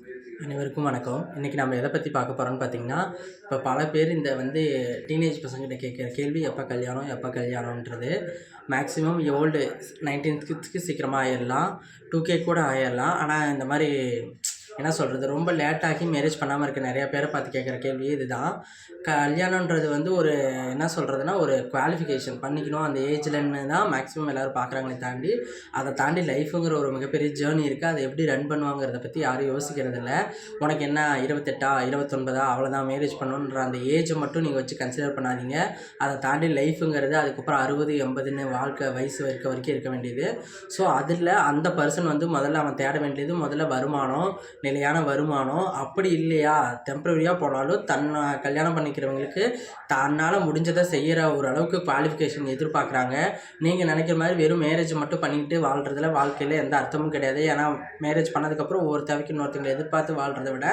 அனைவருக்கும் வணக்கம். இன்றைக்கி நம்ம எதை பற்றி பார்க்க போகிறோம்னு பார்த்தீங்கன்னா, இப்போ பல பேர் இந்த டீனேஜ் பசங்ககிட்ட கேட்குற கேள்வி எப்போ கல்யாணம் எப்போ கல்யாணம்ன்றது. மேக்ஸிமம் ஓல்டு 19 கிட்ஸ்க்கு சீக்கிரமாக ஆயிடலாம், 2K கூட ஆயிடலாம். ஆனால் இந்த மாதிரி என்ன சொல்கிறது, ரொம்ப லேட்டாகி மேரேஜ் பண்ணாமல் இருக்க நிறையா பேரை பார்த்து கேட்குற கேள்வி இதுதான். கல்யாணன்றது ஒரு என்ன சொல்கிறதுனா, ஒரு குவாலிஃபிகேஷன் பண்ணிக்கணும் அந்த ஏஜ்லன்னு தான் மேக்ஸிமம் எல்லோரும் பார்க்குறாங்களே தாண்டி, அதை தாண்டி லைஃபுங்கிற ஒரு மிகப்பெரிய ஜேர்னி இருக்குது. அதை எப்படி ரன் பண்ணுவாங்கிறத பற்றி யாரும் யோசிக்கிறதில்ல. உனக்கு என்ன 28 29 அவ்வளோதான் மேரேஜ் பண்ணணுன்ற அந்த ஏஜை மட்டும் நீங்கள் வச்சு கன்சிடர் பண்ணாதீங்க. அதை தாண்டி லைஃபுங்கிறது அதுக்கப்புறம் 60 80ன்னு வாழ்க்கை வயசு வரைக்கும் இருக்க வேண்டியது. ஸோ அதில் அந்த பர்சன் முதல்ல அவன் தேட வேண்டியது முதல்ல வருமானம், நிலையான வருமானம். அப்படி இல்லையா டெம்பரரியாக போனாலும் கல்யாணம் பண்ணிக்கிறவங்களுக்கு தன்னால் முடிஞ்சதை செய்கிற ஒரு அளவுக்கு குவாலிஃபிகேஷன் எதிர்பார்க்குறாங்க. நீங்கள் நினைக்கிற மாதிரி வெறும் மேரேஜ் மட்டும் பண்ணிக்கிட்டு வாழ்கிறதுல வாழ்க்கையில் எந்த அர்த்தமும் கிடையாது. ஏன்னா மேரேஜ் பண்ணதுக்கப்புறம் ஒவ்வொரு தேவைக்கு இன்னொருத்தங்களை எதிர்பார்த்து வாழ்கிறத விட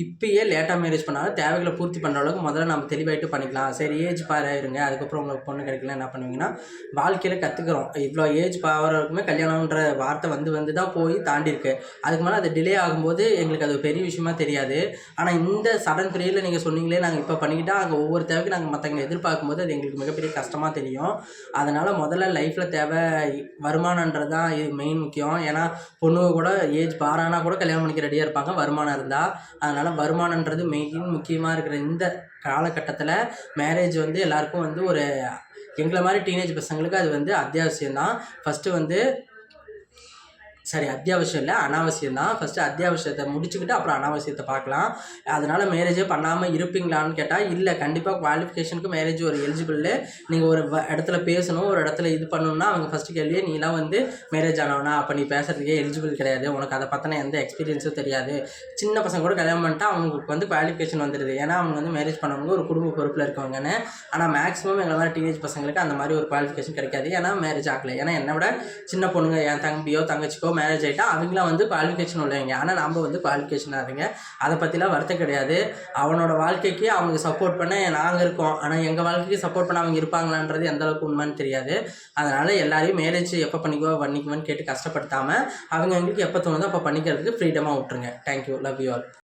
இப்பயே லேட்டாக மேரேஜ் பண்ணாலும் தேவைகளை பூர்த்தி பண்ணுற அளவுக்கு முதல்ல நம்ம தெளிவாயிட்டு பண்ணிக்கலாம். சரி ஏஜ் இருங்க, அதுக்கப்புறம் உங்களுக்கு பொண்ணு கிடைக்கல என்ன பண்ணுவீங்கன்னா, வாழ்க்கையில் கற்றுக்குறோம். இவ்வளோ ஏஜ் வரைக்குமே கல்யாணம்ன்ற வார்த்தை வந்து தான் போய் தாண்டி இருக்கு. அதுக்கு மேலே அது டிலே ஆகும்போது எங்களுக்கு அது பெரிய விஷயமா தெரியாது. ஆனால் இந்த சடன் பீரியடில் நீங்கள் சொன்னீங்களே நாங்கள் இப்போ பண்ணிக்கிட்டால் அங்கே ஒவ்வொரு தேவைக்கு நாங்கள் மற்றவங்களை எதிர்பார்க்கும்போது அது எங்களுக்கு மிகப்பெரிய கஷ்டமாக தெரியும். அதனால் முதல்ல லைஃப்பில் தேவை வருமானன்றது தான் இது மெயின் முக்கியம். ஏன்னா பொண்ணுங்க கூட ஏஜ் பாரானா கூட கல்யாணம் பண்ணிக்க ரெடியாக இருப்பாங்க வருமானம் இருந்தால். அதனால் வருமானன்றது மெயின் முக்கியமாக இருக்கிற இந்த காலகட்டத்தில் மேரேஜ் எல்லாருக்கும் ஒரு எங்களை மாதிரி டீனேஜ் பசங்களுக்கு அது அத்தியாவசியம்தான். ஃபஸ்ட்டு அத்தியாவசியம் இல்லை, அனாவசியம் தான். ஃபஸ்ட்டு அத்தியாவசியத்தை முடிச்சுக்கிட்டு அப்புறம் அனாவசியத்தை பார்க்கலாம். அதனால் மேரேஜே பண்ணாமல் இருப்பீங்களான்னு கேட்டால் இல்லை, கண்டிப்பாக குவாலிஃபிகேஷனுக்கு மேரேஜ் ஒரு எலிஜிபிள். நீங்கள் ஒரு இடத்துல பேசணும், ஒரு இடத்துல இது பண்ணணும்னா அவங்க ஃபஸ்ட்டு கேள்வியே நீலாம் மேரேஜ் ஆனவனா, அப்போ நீ பேசுகிறதுக்கே எலிஜிபிள் கிடையாது, உனக்கு அதை பற்றின எந்த எக்ஸ்பீரியன்ஸும் தெரியாது. சின்ன பசங்க கூட கல்யாணம் பண்ணிட்டா அவங்களுக்கு குவாலிஃபிகேஷன் வந்துடுது. ஏன்னா அவங்க மேரேஜ் பண்ணவங்க ஒரு குடும்ப பொறுப்பில் இருக்கவங்கன்னு. ஆனால் மேக்ஸிமம் எங்களை மாதிரி டீனேஜ் பசங்களுக்கு அந்த மாதிரி ஒரு குவாலிஃபிகேஷன் கிடைக்காது. ஏன்னா மேரேஜ் ஆகலை. ஏன்னா என்னை விட சின்ன பொண்ணுங்க, என் தம்பியோ தங்கச்சிக்கோ மேரேஜ் ஆகிட்டா அவங்களாம் குவாலிஃபிகேஷன் உள்ளவங்க. ஆனால் நம்ம குவாலிஃபிகேஷன் ஆகுங்க, அதை பற்றிலாம் வருத்தம் கிடையாது. அவனோட வாழ்க்கைக்கு அவங்க சப்போர்ட் பண்ண நாங்கள் இருக்கோம். ஆனால் எங்கள் வாழ்க்கைக்கு சப்போர்ட் பண்ண அவங்க இருப்பாங்களான்றது எந்த அளவுக்கு உண்மைன்னு தெரியாது. அதனால் எல்லாரையும் மேரேஜ் எப்போ பண்ணிக்குவோன்னு கேட்டு கஷ்டப்படுத்தாமல் அவங்க எங்களுக்கு எப்போ தோணுதோ அப்போ பண்ணிக்கிறதுக்கு ஃப்ரீடமாக விட்டுருங்க. Thank you, love you all.